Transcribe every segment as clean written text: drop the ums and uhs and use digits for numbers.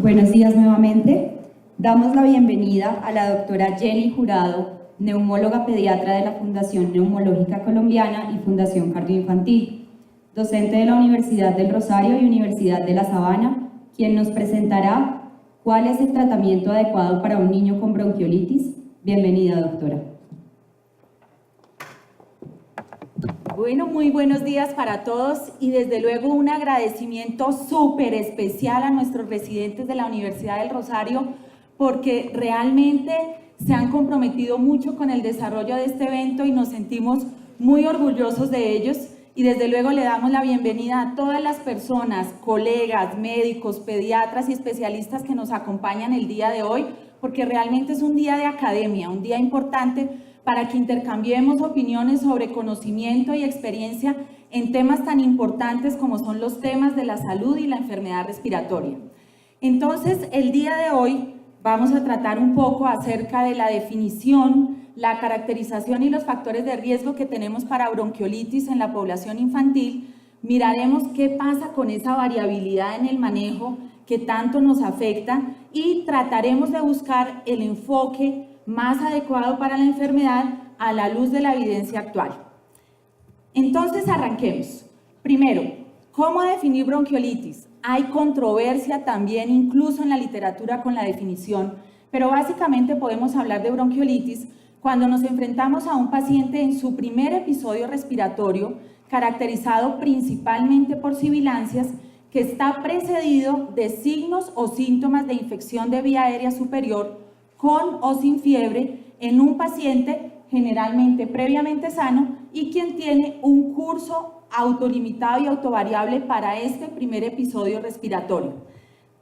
Buenos días nuevamente. Damos la bienvenida a la doctora Jenny Jurado, neumóloga pediatra de la Fundación Neumológica Colombiana y Fundación Cardioinfantil, docente de la Universidad del Rosario y Universidad de La Sabana, quien nos presentará cuál es el tratamiento adecuado para un niño con bronquiolitis. Bienvenida, doctora. Bueno, muy buenos días para todos y desde luego un agradecimiento súper especial a nuestros residentes de la Universidad del Rosario porque realmente se han comprometido mucho con el desarrollo de este evento y nos sentimos muy orgullosos de ellos y desde luego le damos la bienvenida a todas las personas, colegas, médicos, pediatras y especialistas que nos acompañan el día de hoy porque realmente es un día de academia, un día importante para que intercambiemos opiniones sobre conocimiento y experiencia en temas tan importantes como son los temas de la salud y la enfermedad respiratoria. Entonces, el día de hoy vamos a tratar un poco acerca de la definición, la caracterización y los factores de riesgo que tenemos para bronquiolitis en la población infantil. Miraremos qué pasa con esa variabilidad en el manejo que tanto nos afecta y trataremos de buscar el enfoque más adecuado para la enfermedad a la luz de la evidencia actual. Entonces arranquemos. Primero, ¿cómo definir bronquiolitis? Hay controversia también incluso en la literatura con la definición, pero básicamente podemos hablar de bronquiolitis cuando nos enfrentamos a un paciente en su primer episodio respiratorio caracterizado principalmente por sibilancias que está precedido de signos o síntomas de infección de vía aérea superior con o sin fiebre en un paciente generalmente previamente sano y quien tiene un curso autolimitado y autovariable para este primer episodio respiratorio.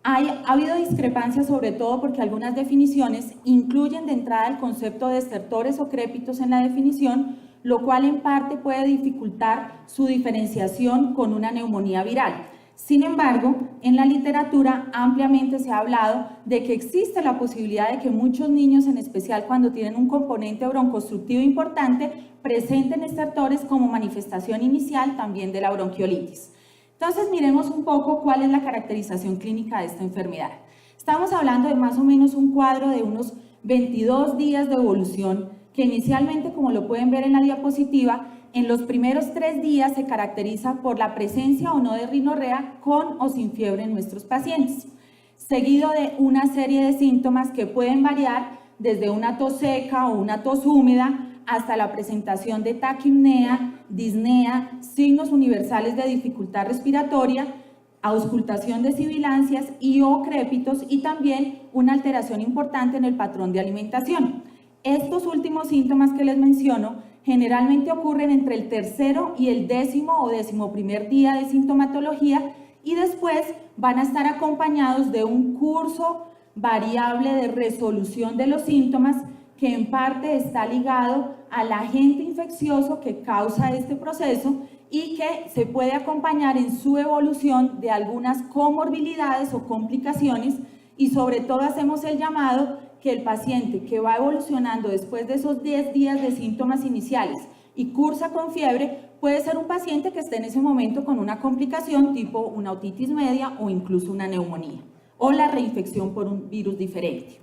Ha habido discrepancias sobre todo porque algunas definiciones incluyen de entrada el concepto de estertores o crépitos en la definición, lo cual en parte puede dificultar su diferenciación con una neumonía viral. Sin embargo, en la literatura ampliamente se ha hablado de que existe la posibilidad de que muchos niños, en especial cuando tienen un componente broncoobstructivo importante, presenten estertores como manifestación inicial también de la bronquiolitis. Entonces, miremos un poco cuál es la caracterización clínica de esta enfermedad. Estamos hablando de más o menos un cuadro de unos 22 días de evolución que inicialmente, como lo pueden ver en la diapositiva, en los primeros 3 días se caracteriza por la presencia o no de rinorrea con o sin fiebre en nuestros pacientes, seguido de una serie de síntomas que pueden variar desde una tos seca o una tos húmeda hasta la presentación de taquipnea, disnea, signos universales de dificultad respiratoria, auscultación de sibilancias y o crépitos y también una alteración importante en el patrón de alimentación. Estos últimos síntomas que les menciono generalmente ocurren entre el tercero y el 10º o 11º día de sintomatología y después van a estar acompañados de un curso variable de resolución de los síntomas que en parte está ligado al agente infeccioso que causa este proceso y que se puede acompañar en su evolución de algunas comorbilidades o complicaciones y sobre todo hacemos el llamado que el paciente que va evolucionando después de esos 10 días de síntomas iniciales y cursa con fiebre puede ser un paciente que esté en ese momento con una complicación tipo una otitis media o incluso una neumonía o la reinfección por un virus diferente.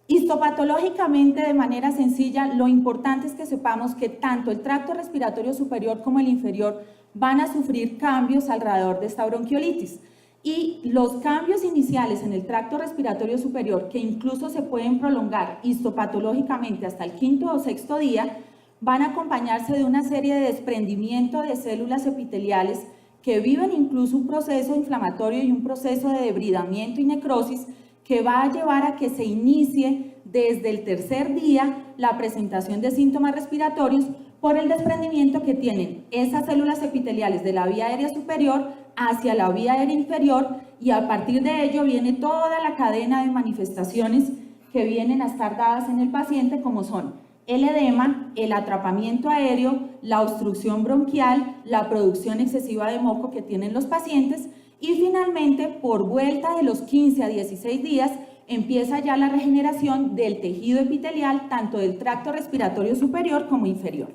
Histopatológicamente, de manera sencilla, lo importante es que sepamos que tanto el tracto respiratorio superior como el inferior van a sufrir cambios alrededor de esta bronquiolitis. Y los cambios iniciales en el tracto respiratorio superior, que incluso se pueden prolongar histopatológicamente hasta el 5º o 6º día, van a acompañarse de una serie de desprendimiento de células epiteliales que viven incluso un proceso inflamatorio y un proceso de debridamiento y necrosis que va a llevar a que se inicie desde el 3er día la presentación de síntomas respiratorios por el desprendimiento que tienen esas células epiteliales de la vía aérea superior hacia la vía aérea inferior y a partir de ello viene toda la cadena de manifestaciones que vienen a estar dadas en el paciente como son el edema, el atrapamiento aéreo, la obstrucción bronquial, la producción excesiva de moco que tienen los pacientes y finalmente por vuelta de los 15 a 16 días empieza ya la regeneración del tejido epitelial tanto del tracto respiratorio superior como inferior.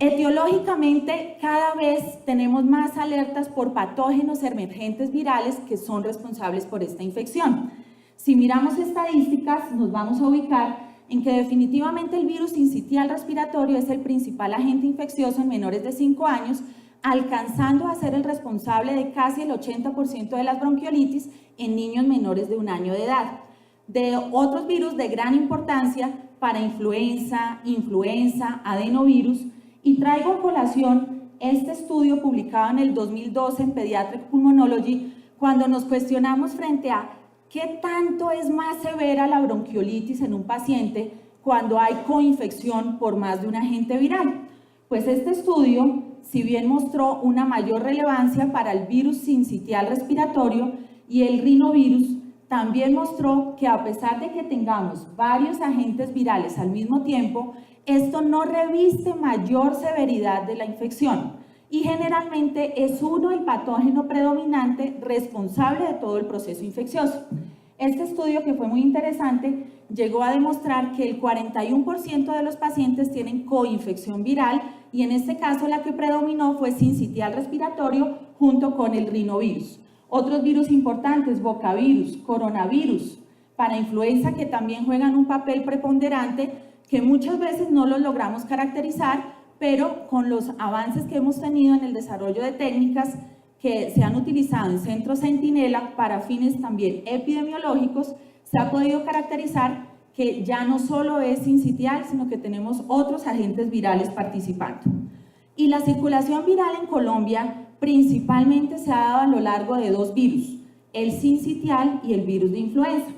Etiológicamente, cada vez tenemos más alertas por patógenos emergentes virales que son responsables por esta infección. Si miramos estadísticas, nos vamos a ubicar en que definitivamente el virus sincitial respiratorio es el principal agente infeccioso en menores de 5 años, alcanzando a ser el responsable de casi el 80% de las bronquiolitis en niños menores de 1 año de edad. De otros virus de gran importancia para influenza, adenovirus, y traigo a colación este estudio publicado en el 2012 en Pediatric Pulmonology, cuando nos cuestionamos frente a qué tanto es más severa la bronquiolitis en un paciente cuando hay coinfección por más de un agente viral. Pues este estudio, si bien mostró una mayor relevancia para el virus sincitial respiratorio y el rinovirus, también mostró que a pesar de que tengamos varios agentes virales al mismo tiempo, esto no reviste mayor severidad de la infección y generalmente es uno el patógeno predominante responsable de todo el proceso infeccioso. Este estudio, que fue muy interesante, llegó a demostrar que el 41% de los pacientes tienen coinfección viral y en este caso la que predominó fue sincitial respiratorio junto con el rinovirus. Otros virus importantes, bocavirus, coronavirus, para influenza, que también juegan un papel preponderante que muchas veces no los logramos caracterizar, pero con los avances que hemos tenido en el desarrollo de técnicas que se han utilizado en centros Centinela para fines también epidemiológicos, se ha podido caracterizar que ya no solo es sincitial, sino que tenemos otros agentes virales participando. Y la circulación viral en Colombia principalmente se ha dado a lo largo de 2 virus, el sincitial y el virus de influenza.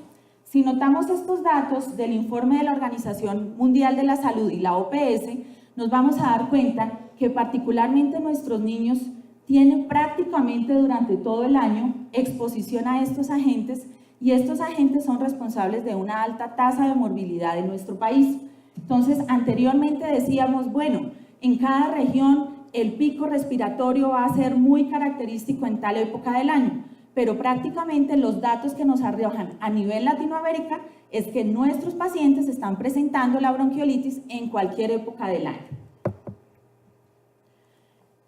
Si notamos estos datos del informe de la Organización Mundial de la Salud y la OPS, nos vamos a dar cuenta que particularmente nuestros niños tienen prácticamente durante todo el año exposición a estos agentes y estos agentes son responsables de una alta tasa de morbilidad en nuestro país. Entonces, anteriormente decíamos, bueno, en cada región el pico respiratorio va a ser muy característico en tal época del año, pero prácticamente los datos que nos arrojan a nivel Latinoamérica es que nuestros pacientes están presentando la bronquiolitis en cualquier época del año.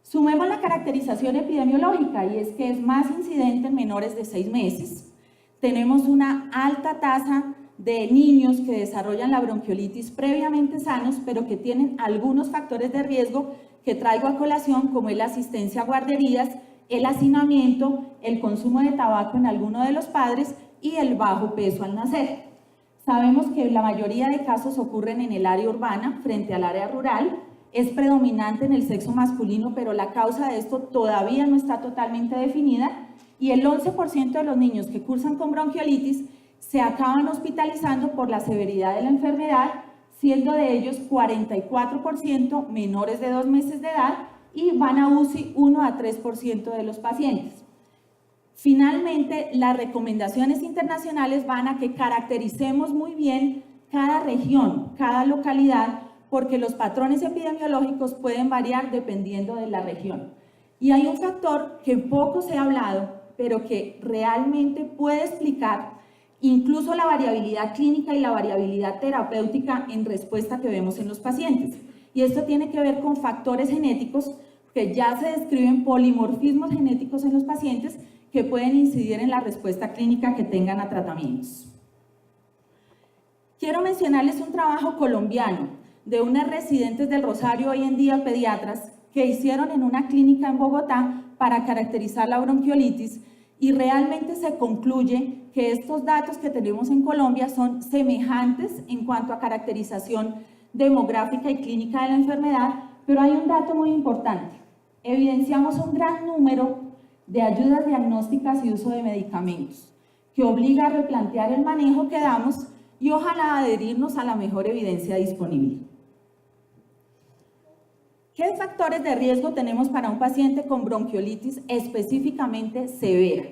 Sumemos la caracterización epidemiológica y es que es más incidente en menores de 6 meses. Tenemos una alta tasa de niños que desarrollan la bronquiolitis previamente sanos, pero que tienen algunos factores de riesgo que traigo a colación, como es la asistencia a guarderías, el hacinamiento, el consumo de tabaco en alguno de los padres y el bajo peso al nacer. Sabemos que la mayoría de casos ocurren en el área urbana frente al área rural, es predominante en el sexo masculino, pero la causa de esto todavía no está totalmente definida y el 11% de los niños que cursan con bronquiolitis se acaban hospitalizando por la severidad de la enfermedad, siendo de ellos 44% menores de 2 meses de edad y van a UCI 1 a 3% de los pacientes. Finalmente, las recomendaciones internacionales van a que caractericemos muy bien cada región, cada localidad, porque los patrones epidemiológicos pueden variar dependiendo de la región. Y hay un factor que poco se ha hablado, pero que realmente puede explicar incluso la variabilidad clínica y la variabilidad terapéutica en respuesta que vemos en los pacientes. Y esto tiene que ver con factores genéticos que ya se describen, polimorfismos genéticos en los pacientes que pueden incidir en la respuesta clínica que tengan a tratamientos. Quiero mencionarles un trabajo colombiano de unas residentes del Rosario, hoy en día pediatras, que hicieron en una clínica en Bogotá para caracterizar la bronquiolitis y realmente se concluye que estos datos que tenemos en Colombia son semejantes en cuanto a caracterización demográfica y clínica de la enfermedad, pero hay un dato muy importante. Evidenciamos un gran número de ayudas diagnósticas y uso de medicamentos, que obliga a replantear el manejo que damos y ojalá adherirnos a la mejor evidencia disponible. ¿Qué factores de riesgo tenemos para un paciente con bronquiolitis específicamente severa?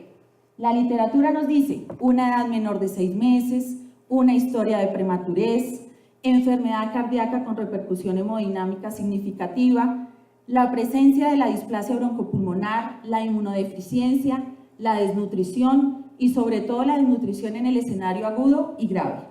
La literatura nos dice una edad menor de 6 meses, una historia de prematurez, enfermedad cardíaca con repercusión hemodinámica significativa, la presencia de la displasia broncopulmonar, la inmunodeficiencia, la desnutrición y sobre todo la desnutrición en el escenario agudo y grave.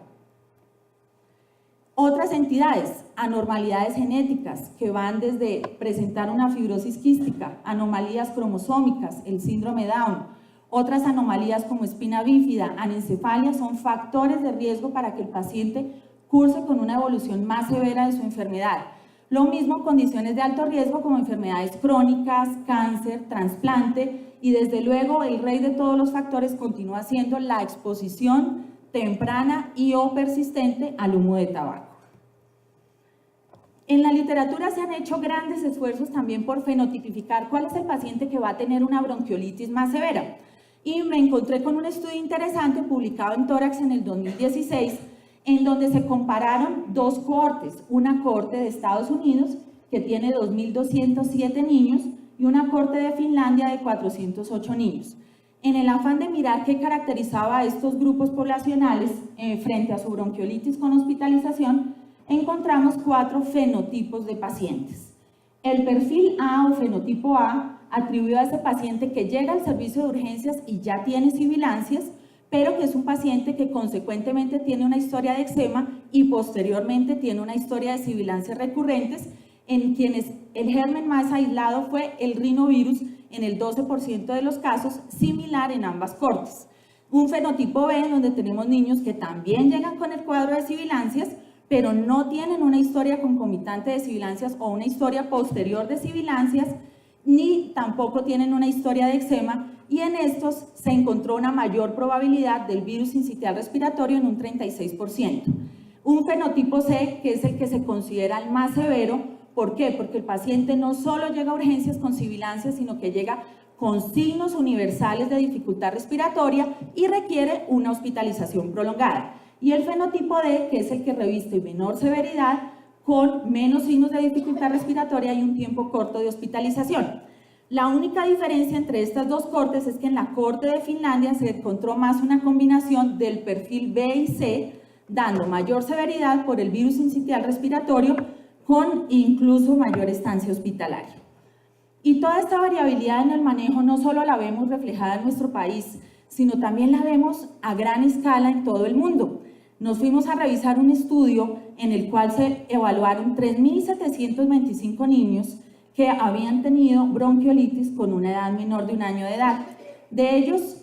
Otras entidades, anormalidades genéticas, que van desde presentar una fibrosis quística, anomalías cromosómicas, el síndrome Down. Otras anomalías como espina bífida, anencefalia, son factores de riesgo para que el paciente curse con una evolución más severa de su enfermedad. Lo mismo condiciones de alto riesgo como enfermedades crónicas, cáncer, trasplante y desde luego el rey de todos los factores continúa siendo la exposición temprana y o persistente al humo de tabaco. En la literatura se han hecho grandes esfuerzos también por fenotipificar cuál es el paciente que va a tener una bronquiolitis más severa. Y me encontré con un estudio interesante publicado en Tórax en el 2016, en donde se compararon dos cohortes, una cohorte de Estados Unidos que tiene 2.207 niños y una cohorte de Finlandia de 408 niños. En el afán de mirar qué caracterizaba a estos grupos poblacionales frente a su bronquiolitis con hospitalización, encontramos 4 fenotipos de pacientes. El perfil A o fenotipo A atribuyó a ese paciente que llega al servicio de urgencias y ya tiene sibilancias, pero que es un paciente que consecuentemente tiene una historia de eczema y posteriormente tiene una historia de sibilancias recurrentes, en quienes el germen más aislado fue el rinovirus en el 12% de los casos, similar en ambas cohortes. Un fenotipo B, donde tenemos niños que también llegan con el cuadro de sibilancias, pero no tienen una historia concomitante de sibilancias o una historia posterior de sibilancias, ni tampoco tienen una historia de eczema, y en estos se encontró una mayor probabilidad del virus sincitial respiratorio en un 36%. Un fenotipo C, que es el que se considera el más severo. ¿Por qué? Porque el paciente no solo llega a urgencias con sibilancias, sino que llega con signos universales de dificultad respiratoria y requiere una hospitalización prolongada. Y el fenotipo D, que es el que reviste menor severidad, con menos signos de dificultad respiratoria y un tiempo corto de hospitalización. La única diferencia entre estas dos cohortes es que en la cohorte de Finlandia se encontró más una combinación del perfil B y C, dando mayor severidad por el virus sincitial respiratorio, con incluso mayor estancia hospitalaria. Y toda esta variabilidad en el manejo no solo la vemos reflejada en nuestro país, sino también la vemos a gran escala en todo el mundo. Nos fuimos a revisar un estudio en el cual se evaluaron 3.725 niños que habían tenido bronquiolitis con una edad menor de 1 año de edad. De ellos,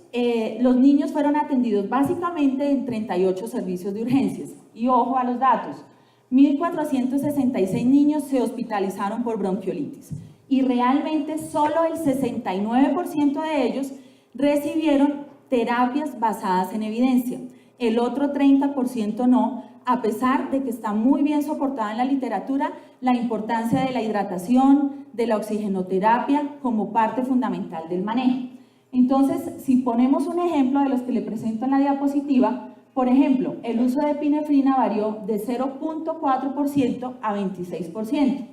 los niños fueron atendidos básicamente en 38 servicios de urgencias. Y ojo a los datos, 1.466 niños se hospitalizaron por bronquiolitis y realmente solo el 69% de ellos recibieron terapias basadas en evidencia. El otro 30% no, a pesar de que está muy bien soportada en la literatura la importancia de la hidratación, de la oxigenoterapia como parte fundamental del manejo. Entonces, si ponemos un ejemplo de los que le presento en la diapositiva, por ejemplo, el uso de epinefrina varió de 0.4% a 26%.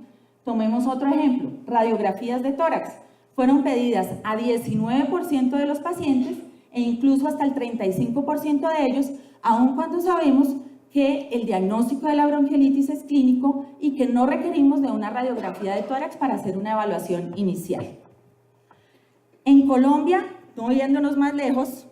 Tomemos otro ejemplo, radiografías de tórax. Fueron pedidas a 19% de los pacientes e incluso hasta el 35% de ellos, aun cuando sabemos que el diagnóstico de la bronquiolitis es clínico y que no requerimos de una radiografía de tórax para hacer una evaluación inicial. En Colombia, no yéndonos más lejos,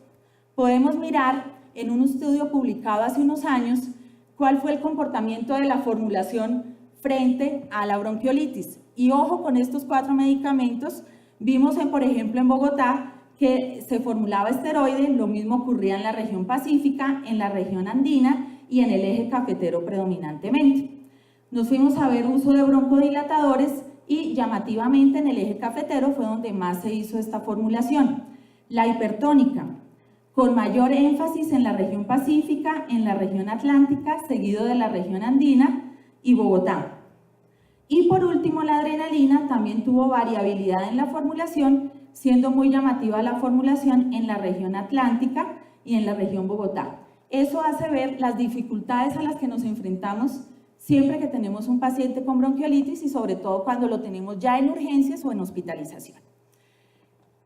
podemos mirar en un estudio publicado hace unos años cuál fue el comportamiento de la formulación frente a la bronquiolitis. Y ojo con estos 4 medicamentos, vimos por ejemplo en Bogotá que se formulaba esteroide, lo mismo ocurría en la región pacífica, en la región andina y en el eje cafetero predominantemente. Nos fuimos a ver uso de broncodilatadores y llamativamente en el eje cafetero fue donde más se hizo esta formulación. La hipertónica, con mayor énfasis en la región pacífica, en la región atlántica, seguido de la región andina y Bogotá. Y por último, la adrenalina también tuvo variabilidad en la formulación, siendo muy llamativa la formulación en la región atlántica y en la región Bogotá. Eso hace ver las dificultades a las que nos enfrentamos siempre que tenemos un paciente con bronquiolitis y sobre todo cuando lo tenemos ya en urgencias o en hospitalización.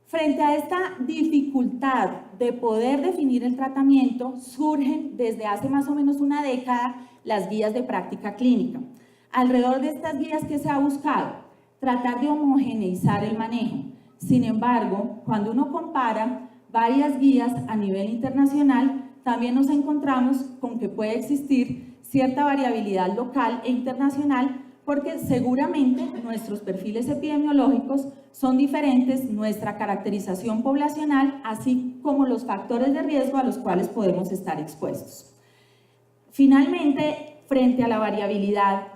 Frente a esta dificultad de poder definir el tratamiento, surgen desde hace más o menos una década las guías de práctica clínica. Alrededor de estas guías, ¿qué se ha buscado? Tratar de homogeneizar el manejo. Sin embargo, cuando uno compara varias guías a nivel internacional, también nos encontramos con que puede existir cierta variabilidad local e internacional, porque seguramente nuestros perfiles epidemiológicos son diferentes, nuestra caracterización poblacional, así como los factores de riesgo a los cuales podemos estar expuestos. Finalmente, frente a la variabilidad,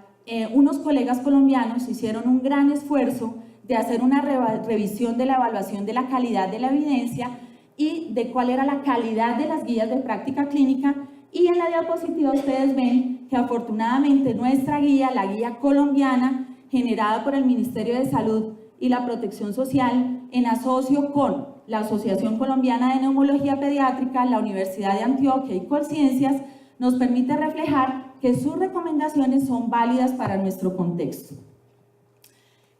unos colegas colombianos hicieron un gran esfuerzo de hacer una revisión de la evaluación de la calidad de la evidencia y de cuál era la calidad de las guías de práctica clínica, y en la diapositiva ustedes ven que afortunadamente nuestra guía, la guía colombiana, generada por el Ministerio de Salud y la Protección Social, en asocio con la Asociación Colombiana de Neumología Pediátrica, la Universidad de Antioquia y Colciencias, nos permite reflejar que sus recomendaciones son válidas para nuestro contexto.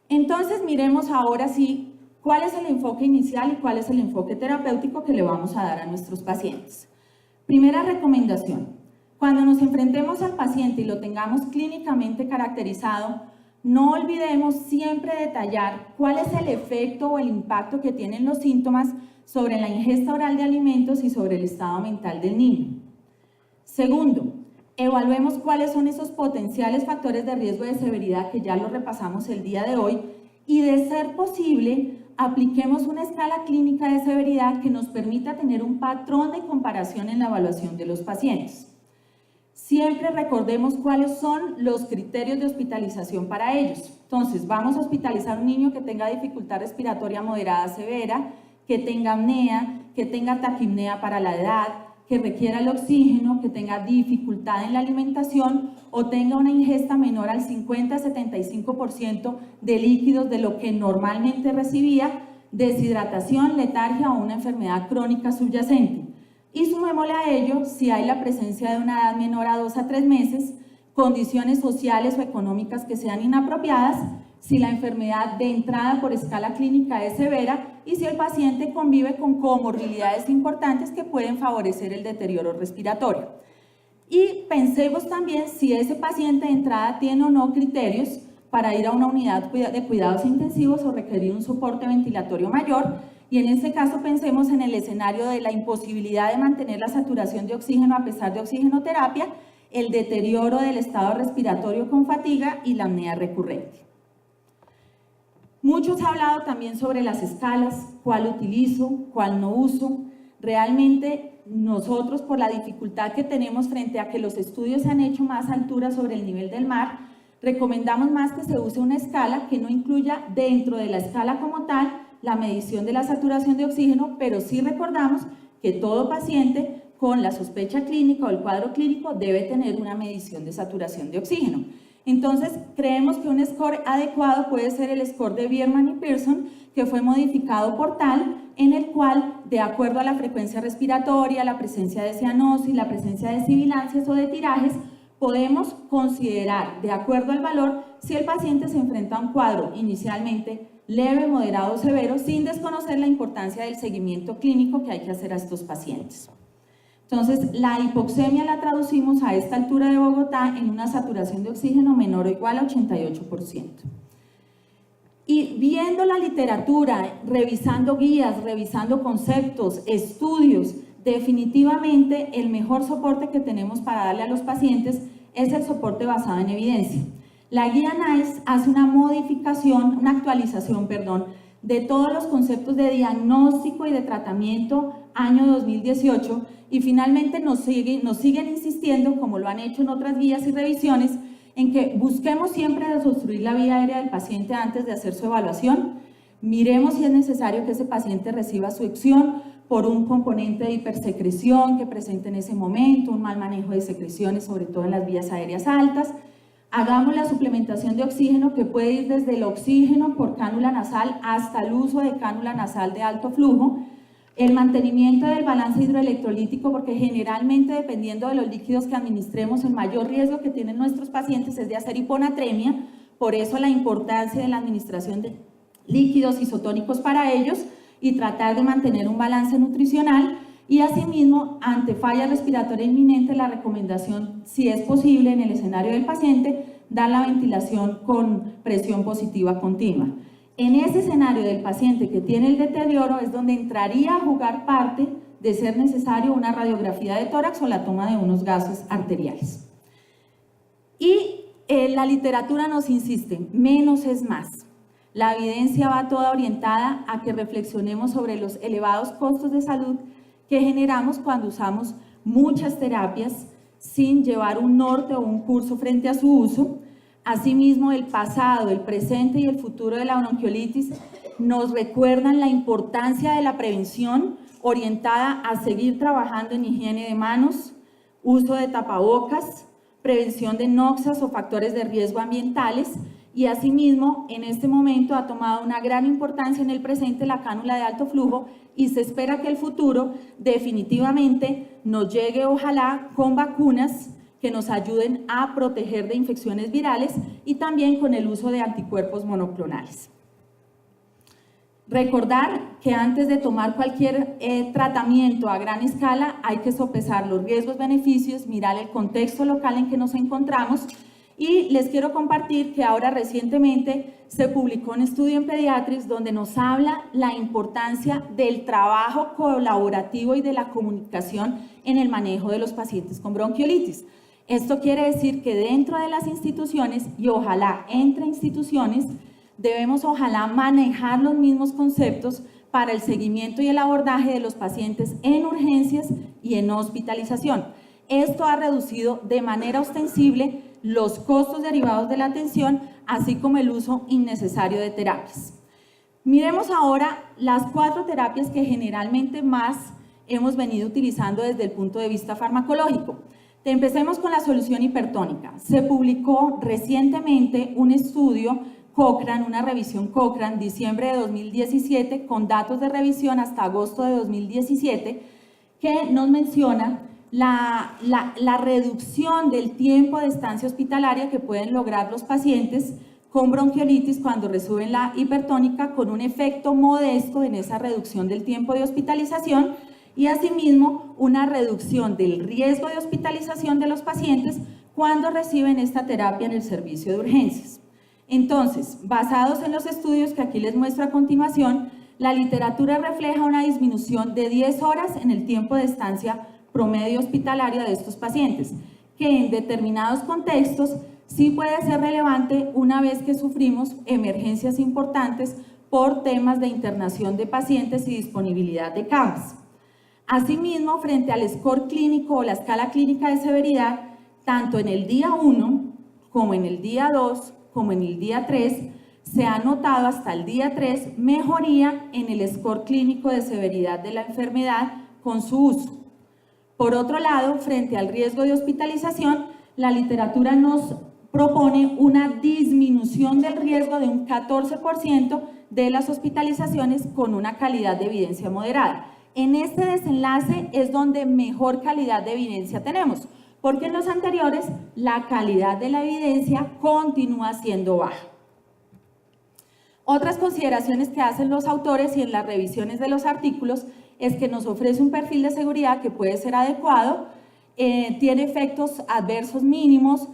Entonces, miremos ahora sí cuál es el enfoque inicial y cuál es el enfoque terapéutico que le vamos a dar a nuestros pacientes. Primera recomendación: cuando nos enfrentemos al paciente y lo tengamos clínicamente caracterizado, no olvidemos siempre detallar cuál es el efecto o el impacto que tienen los síntomas sobre la ingesta oral de alimentos y sobre el estado mental del niño. Segundo, evaluemos cuáles son esos potenciales factores de riesgo de severidad que ya lo repasamos el día de hoy, y de ser posible, apliquemos una escala clínica de severidad que nos permita tener un patrón de comparación en la evaluación de los pacientes. Siempre recordemos cuáles son los criterios de hospitalización para ellos. Entonces, vamos a hospitalizar a un niño que tenga dificultad respiratoria moderada severa, que tenga apnea, que tenga taquipnea para la edad, que requiera el oxígeno, que tenga dificultad en la alimentación o tenga una ingesta menor al 50-75% de líquidos de lo que normalmente recibía, deshidratación, letargia o una enfermedad crónica subyacente. Y sumémosle a ello si hay la presencia de una edad menor a 2 a 3 meses, condiciones sociales o económicas que sean inapropiadas, si la enfermedad de entrada por escala clínica es severa y si el paciente convive con comorbilidades importantes que pueden favorecer el deterioro respiratorio. Y pensemos también si ese paciente de entrada tiene o no criterios para ir a una unidad de cuidados intensivos o requerir un soporte ventilatorio mayor, y en este caso pensemos en el escenario de la imposibilidad de mantener la saturación de oxígeno a pesar de oxigenoterapia, el deterioro del estado respiratorio con fatiga y la apnea recurrente. Muchos han hablado también sobre las escalas, cuál utilizo, cuál no uso. Realmente nosotros, por la dificultad que tenemos frente a que los estudios se han hecho más a altura sobre el nivel del mar, recomendamos más que se use una escala que no incluya dentro de la escala como tal la medición de la saturación de oxígeno, pero sí recordamos que todo paciente con la sospecha clínica o el cuadro clínico debe tener una medición de saturación de oxígeno. Entonces, creemos que un score adecuado puede ser el score de Bierman y Pearson, que fue modificado por tal, en el cual, de acuerdo a la frecuencia respiratoria, la presencia de cianosis, la presencia de sibilancias o de tirajes, podemos considerar, de acuerdo al valor, si el paciente se enfrenta a un cuadro inicialmente leve, moderado o severo, sin desconocer la importancia del seguimiento clínico que hay que hacer a estos pacientes. Entonces, la hipoxemia la traducimos a esta altura de Bogotá en una saturación de oxígeno menor o igual a 88%. Y viendo la literatura, revisando guías, revisando conceptos, estudios, definitivamente el mejor soporte que tenemos para darle a los pacientes es el soporte basado en evidencia. La guía NICE hace una modificación, una actualización, de todos los conceptos de diagnóstico y de tratamiento año 2018, y finalmente nos siguen insistiendo, como lo han hecho en otras guías y revisiones, en que busquemos siempre desobstruir la vía aérea del paciente antes de hacer su evaluación. Miremos si es necesario que ese paciente reciba su succión por un componente de hipersecreción que presente en ese momento, un mal manejo de secreciones, sobre todo en las vías aéreas altas. Hagamos la suplementación de oxígeno, que puede ir desde el oxígeno por cánula nasal hasta el uso de cánula nasal de alto flujo. El mantenimiento del balance hidroelectrolítico, porque generalmente, dependiendo de los líquidos que administremos, el mayor riesgo que tienen nuestros pacientes es de hacer hiponatremia, por eso la importancia de la administración de líquidos isotónicos para ellos y tratar de mantener un balance nutricional. Y asimismo, ante falla respiratoria inminente, la recomendación, si es posible en el escenario del paciente, dar la ventilación con presión positiva continua. En ese escenario del paciente que tiene el deterioro es donde entraría a jugar parte de ser necesario una radiografía de tórax o la toma de unos gases arteriales. Y la literatura nos insiste, menos es más. La evidencia va toda orientada a que reflexionemos sobre los elevados costos de salud que generamos cuando usamos muchas terapias sin llevar un norte o un curso frente a su uso. Asimismo, el pasado, el presente y el futuro de la bronquiolitis nos recuerdan la importancia de la prevención orientada a seguir trabajando en higiene de manos, uso de tapabocas, prevención de noxias o factores de riesgo ambientales, y asimismo en este momento ha tomado una gran importancia en el presente la cánula de alto flujo, y se espera que el futuro definitivamente nos llegue, ojalá, con vacunas que nos ayuden a proteger de infecciones virales y también con el uso de anticuerpos monoclonales. Recordar que antes de tomar cualquier tratamiento a gran escala hay que sopesar los riesgos, beneficios, mirar el contexto local en que nos encontramos, y les quiero compartir que ahora recientemente se publicó un estudio en Pediatrics donde nos habla la importancia del trabajo colaborativo y de la comunicación en el manejo de los pacientes con bronquiolitis. Esto quiere decir que dentro de las instituciones y ojalá entre instituciones debemos ojalá manejar los mismos conceptos para el seguimiento y el abordaje de los pacientes en urgencias y en hospitalización. Esto ha reducido de manera ostensible los costos derivados de la atención, así como el uso innecesario de terapias. Miremos ahora las 4 terapias que generalmente más hemos venido utilizando desde el punto de vista farmacológico. Empecemos con la solución hipertónica. Se publicó recientemente un estudio Cochrane, una revisión Cochrane, diciembre de 2017, con datos de revisión hasta agosto de 2017, que nos menciona la reducción del tiempo de estancia hospitalaria que pueden lograr los pacientes con bronquiolitis cuando reciben la hipertónica, con un efecto modesto en esa reducción del tiempo de hospitalización y asimismo una reducción del riesgo de hospitalización de los pacientes cuando reciben esta terapia en el servicio de urgencias. Entonces, basados en los estudios que aquí les muestro a continuación, la literatura refleja una disminución de 10 horas en el tiempo de estancia promedio hospitalaria de estos pacientes, que en determinados contextos sí puede ser relevante una vez que sufrimos emergencias importantes por temas de internación de pacientes y disponibilidad de camas. Asimismo, frente al score clínico o la escala clínica de severidad, tanto en el día 1 como en el día 2 como en el día 3, se ha notado hasta el día 3 mejoría en el score clínico de severidad de la enfermedad con su uso. Por otro lado, frente al riesgo de hospitalización, la literatura nos propone una disminución del riesgo de un 14% de las hospitalizaciones con una calidad de evidencia moderada. En este desenlace es donde mejor calidad de evidencia tenemos, porque en los anteriores la calidad de la evidencia continúa siendo baja. Otras consideraciones que hacen los autores y en las revisiones de los artículos es que nos ofrece un perfil de seguridad que puede ser adecuado, tiene efectos adversos mínimos,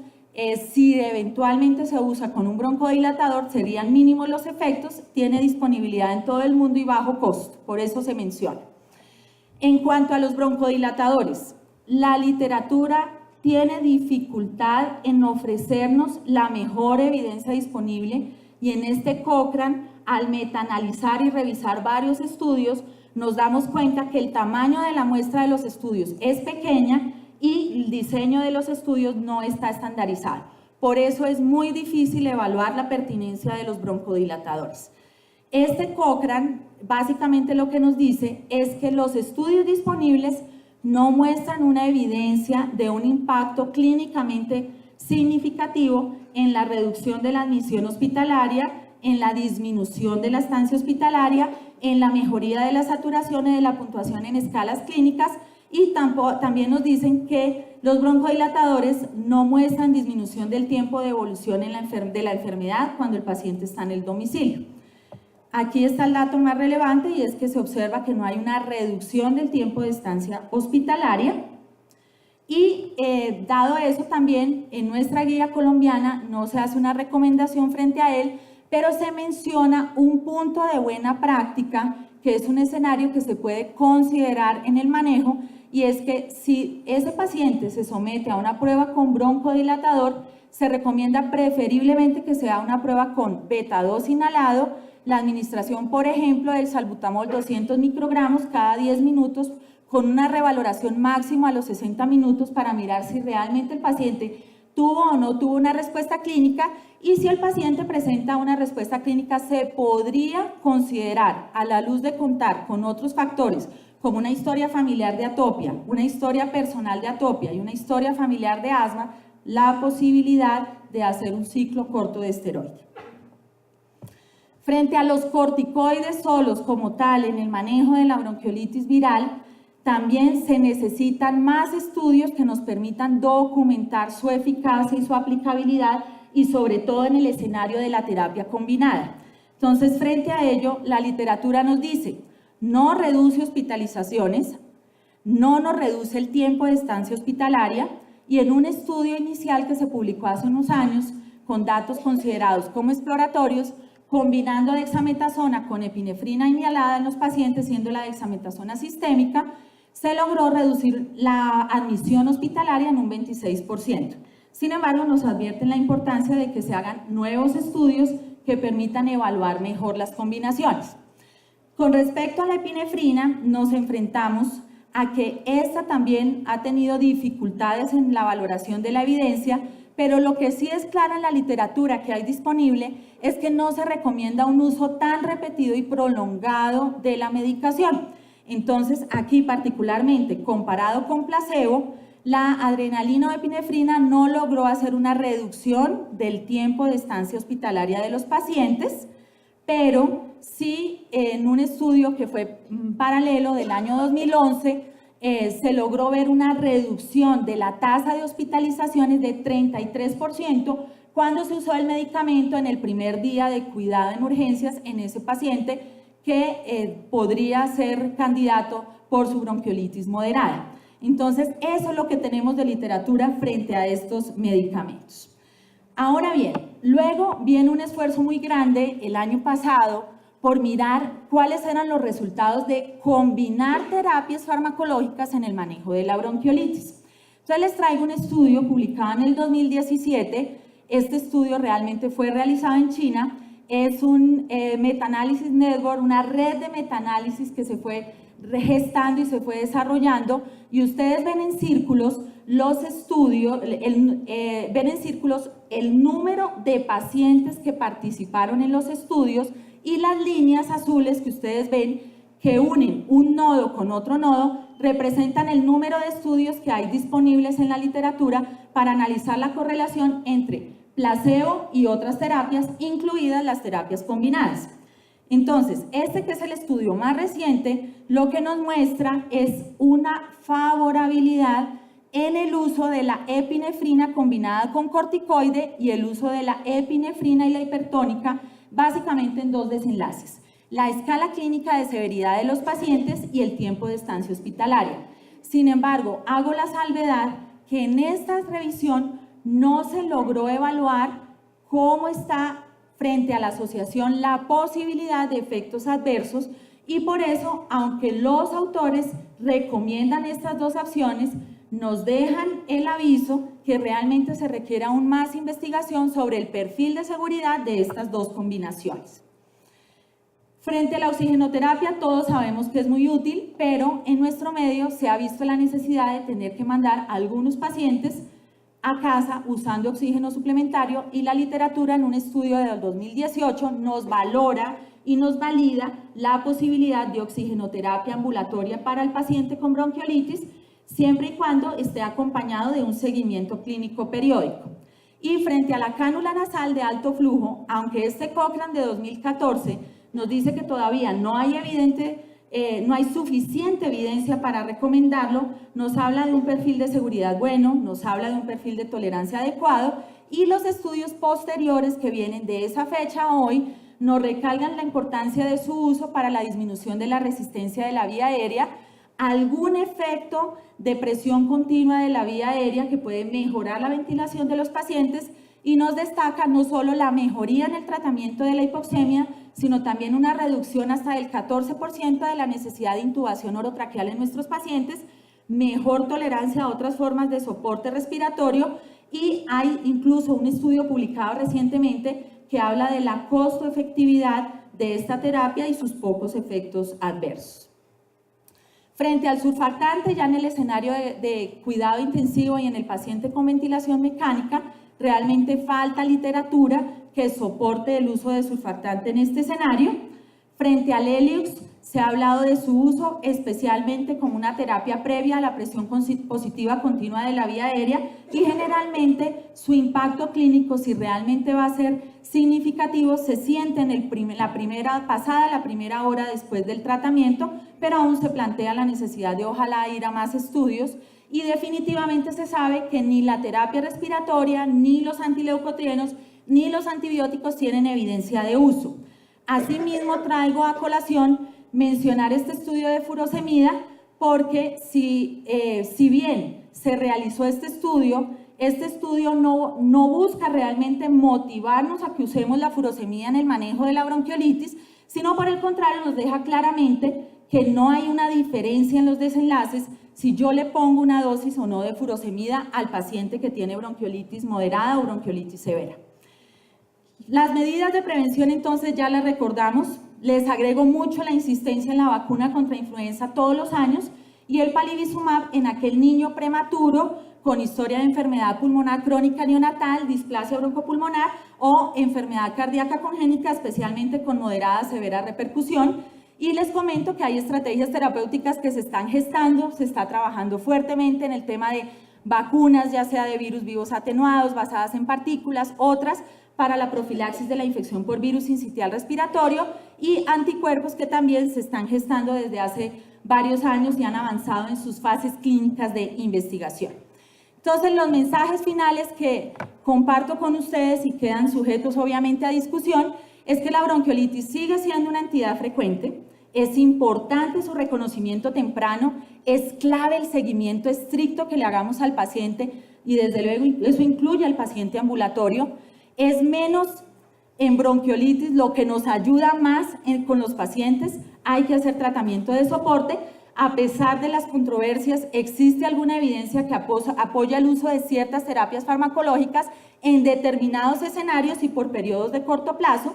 si eventualmente se usa con un broncodilatador serían mínimos los efectos, tiene disponibilidad en todo el mundo y bajo costo, por eso se menciona. En cuanto a los broncodilatadores, la literatura tiene dificultad en ofrecernos la mejor evidencia disponible y en este Cochrane, al metaanalizar y revisar varios estudios, nos damos cuenta que el tamaño de la muestra de los estudios es pequeña y el diseño de los estudios no está estandarizado. Por eso es muy difícil evaluar la pertinencia de los broncodilatadores. Este Cochrane básicamente lo que nos dice es que los estudios disponibles no muestran una evidencia de un impacto clínicamente significativo en la reducción de la admisión hospitalaria, en la disminución de la estancia hospitalaria, en la mejoría de la saturación y de la puntuación en escalas clínicas, y también nos dicen que los broncodilatadores no muestran disminución del tiempo de evolución de la enfermedad cuando el paciente está en el domicilio. Aquí está el dato más relevante y es que se observa que no hay una reducción del tiempo de estancia hospitalaria y dado eso también en nuestra guía colombiana no se hace una recomendación frente a él, pero se menciona un punto de buena práctica que es un escenario que se puede considerar en el manejo y es que si ese paciente se somete a una prueba con broncodilatador se recomienda preferiblemente que sea una prueba con beta-2 inhalado, la administración, por ejemplo, del salbutamol 200 microgramos cada 10 minutos con una revaloración máxima a los 60 minutos para mirar si realmente el paciente tuvo o no tuvo una respuesta clínica, y si el paciente presenta una respuesta clínica se podría considerar, a la luz de contar con otros factores como una historia familiar de atopia, una historia personal de atopia y una historia familiar de asma, la posibilidad de hacer un ciclo corto de esteroide. Frente a los corticoides solos como tal en el manejo de la bronquiolitis viral, también se necesitan más estudios que nos permitan documentar su eficacia y su aplicabilidad, y sobre todo en el escenario de la terapia combinada. Entonces, frente a ello, la literatura nos dice, no reduce hospitalizaciones, no nos reduce el tiempo de estancia hospitalaria, y en un estudio inicial que se publicó hace unos años, con datos considerados como exploratorios, combinando dexametasona con epinefrina inhalada en los pacientes, siendo la dexametasona sistémica, se logró reducir la admisión hospitalaria en un 26%. Sin embargo, nos advierten la importancia de que se hagan nuevos estudios que permitan evaluar mejor las combinaciones. Con respecto a la epinefrina, nos enfrentamos a que esta también ha tenido dificultades en la valoración de la evidencia, pero lo que sí es claro en la literatura que hay disponible es que no se recomienda un uso tan repetido y prolongado de la medicación. Entonces, aquí particularmente, comparado con placebo, la adrenalina o epinefrina no logró hacer una reducción del tiempo de estancia hospitalaria de los pacientes, pero sí en un estudio que fue paralelo del año 2011, se logró ver una reducción de la tasa de hospitalizaciones de 33% cuando se usó el medicamento en el primer día de cuidado en urgencias en ese paciente que podría ser candidato por su bronquiolitis moderada. Entonces, eso es lo que tenemos de literatura frente a estos medicamentos. Ahora bien, luego viene un esfuerzo muy grande el año pasado por mirar cuáles eran los resultados de combinar terapias farmacológicas en el manejo de la bronquiolitis. Entonces les traigo un estudio publicado en el 2017. Este estudio realmente fue realizado en China. Es un meta-análisis network, una red de meta-análisis que se fue gestando y se fue desarrollando, y ustedes ven en círculos los estudios, ven en círculos el número de pacientes que participaron en los estudios, y las líneas azules que ustedes ven que unen un nodo con otro nodo representan el número de estudios que hay disponibles en la literatura para analizar la correlación entre placebo y otras terapias, incluidas las terapias combinadas. Entonces, este que es el estudio más reciente, lo que nos muestra es una favorabilidad en el uso de la epinefrina combinada con corticoide y el uso de la epinefrina y la hipertónica, básicamente en dos desenlaces: la escala clínica de severidad de los pacientes y el tiempo de estancia hospitalaria. Sin embargo, hago la salvedad que en esta revisión no se logró evaluar cómo está frente a la asociación la posibilidad de efectos adversos, y por eso, aunque los autores recomiendan estas dos opciones, nos dejan el aviso que realmente se requiere aún más investigación sobre el perfil de seguridad de estas dos combinaciones. Frente a la oxigenoterapia, todos sabemos que es muy útil, pero en nuestro medio se ha visto la necesidad de tener que mandar a algunos pacientes a casa usando oxígeno suplementario, y la literatura en un estudio del 2018 nos valora y nos valida la posibilidad de oxigenoterapia ambulatoria para el paciente con bronquiolitis, siempre y cuando esté acompañado de un seguimiento clínico periódico. Y frente a la cánula nasal de alto flujo, aunque este Cochrane de 2014 nos dice que todavía no hay suficiente evidencia para recomendarlo, nos habla de un perfil de seguridad bueno, nos habla de un perfil de tolerancia adecuado, y los estudios posteriores que vienen de esa fecha a hoy nos recalcan la importancia de su uso para la disminución de la resistencia de la vía aérea, algún efecto de presión continua de la vía aérea que puede mejorar la ventilación de los pacientes, y nos destaca no solo la mejoría en el tratamiento de la hipoxemia, sino también una reducción hasta del 14% de la necesidad de intubación orotraqueal en nuestros pacientes, mejor tolerancia a otras formas de soporte respiratorio y hay incluso un estudio publicado recientemente que habla de la costo-efectividad de esta terapia y sus pocos efectos adversos. Frente al surfactante, ya en el escenario de cuidado intensivo y en el paciente con ventilación mecánica, realmente falta literatura que soporte el uso de surfactante en este escenario. Frente al Heliux, se ha hablado de su uso especialmente como una terapia previa a la presión positiva continua de la vía aérea y generalmente su impacto clínico, si realmente va a ser significativo, se siente en la primera hora después del tratamiento, pero aún se plantea la necesidad de ojalá ir a más estudios y definitivamente se sabe que ni la terapia respiratoria, ni los antileucotrienos, ni los antibióticos tienen evidencia de uso. Asimismo, traigo a colación mencionar este estudio de furosemida porque si bien se realizó este estudio no busca realmente motivarnos a que usemos la furosemida en el manejo de la bronquiolitis, sino por el contrario nos deja claramente que no hay una diferencia en los desenlaces si yo le pongo una dosis o no de furosemida al paciente que tiene bronquiolitis moderada o bronquiolitis severa. Las medidas de prevención entonces ya las recordamos, les agrego mucho la insistencia en la vacuna contra influenza todos los años y el palivizumab en aquel niño prematuro con historia de enfermedad pulmonar crónica neonatal, displasia broncopulmonar o enfermedad cardíaca congénita, especialmente con moderada severa repercusión. Y les comento que hay estrategias terapéuticas que se están gestando, se está trabajando fuertemente en el tema de vacunas, ya sea de virus vivos atenuados, basadas en partículas, otras para la profilaxis de la infección por virus sincitial respiratorio y anticuerpos que también se están gestando desde hace varios años y han avanzado en sus fases clínicas de investigación. Entonces, los mensajes finales que comparto con ustedes y quedan sujetos obviamente a discusión es que la bronquiolitis sigue siendo una entidad frecuente, es importante su reconocimiento temprano, es clave el seguimiento estricto que le hagamos al paciente y desde luego eso incluye al paciente ambulatorio. Es menos en bronquiolitis lo que nos ayuda más con los pacientes. Hay que hacer tratamiento de soporte. A pesar de las controversias, existe alguna evidencia que apoya el uso de ciertas terapias farmacológicas en determinados escenarios y por periodos de corto plazo.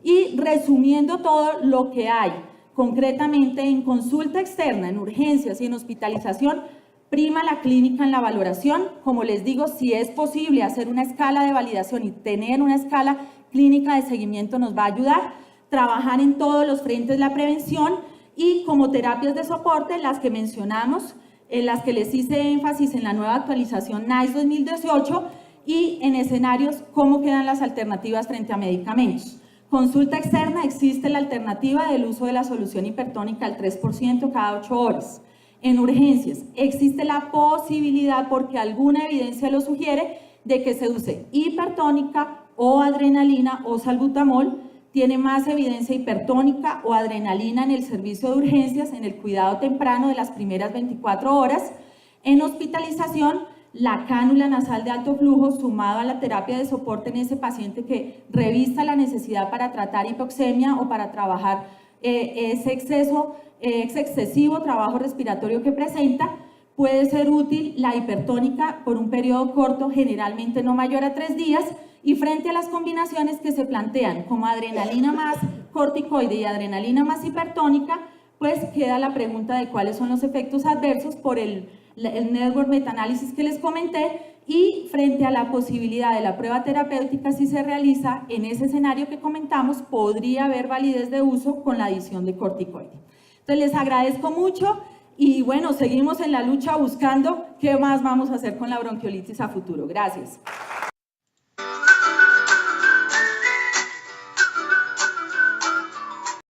Y resumiendo todo lo que hay, concretamente en consulta externa, en urgencias y en hospitalización, prima la clínica en la valoración. Como les digo, si es posible hacer una escala de validación y tener una escala clínica de seguimiento nos va a ayudar. Trabajar en todos los frentes la prevención y como terapias de soporte, las que mencionamos, en las que les hice énfasis en la nueva actualización NICE 2018 y en escenarios cómo quedan las alternativas frente a medicamentos. Consulta externa, existe la alternativa del uso de la solución hipertónica al 3% cada 8 horas. En urgencias, existe la posibilidad, porque alguna evidencia lo sugiere, de que se use hipertónica o adrenalina o salbutamol. Tiene más evidencia hipertónica o adrenalina en el servicio de urgencias, en el cuidado temprano de las primeras 24 horas. En hospitalización, la cánula nasal de alto flujo sumado a la terapia de soporte en ese paciente que revista la necesidad para tratar hipoxemia o para trabajar ese excesivo trabajo respiratorio que presenta, puede ser útil la hipertónica por un periodo corto, generalmente no mayor a 3 días, y frente a las combinaciones que se plantean como adrenalina más corticoide y adrenalina más hipertónica, pues queda la pregunta de cuáles son los efectos adversos por el network metaanálisis que les comenté y frente a la posibilidad de la prueba terapéutica si se realiza en ese escenario que comentamos, podría haber validez de uso con la adición de corticoide. Entonces les agradezco mucho y bueno, seguimos en la lucha buscando qué más vamos a hacer con la bronquiolitis a futuro. Gracias.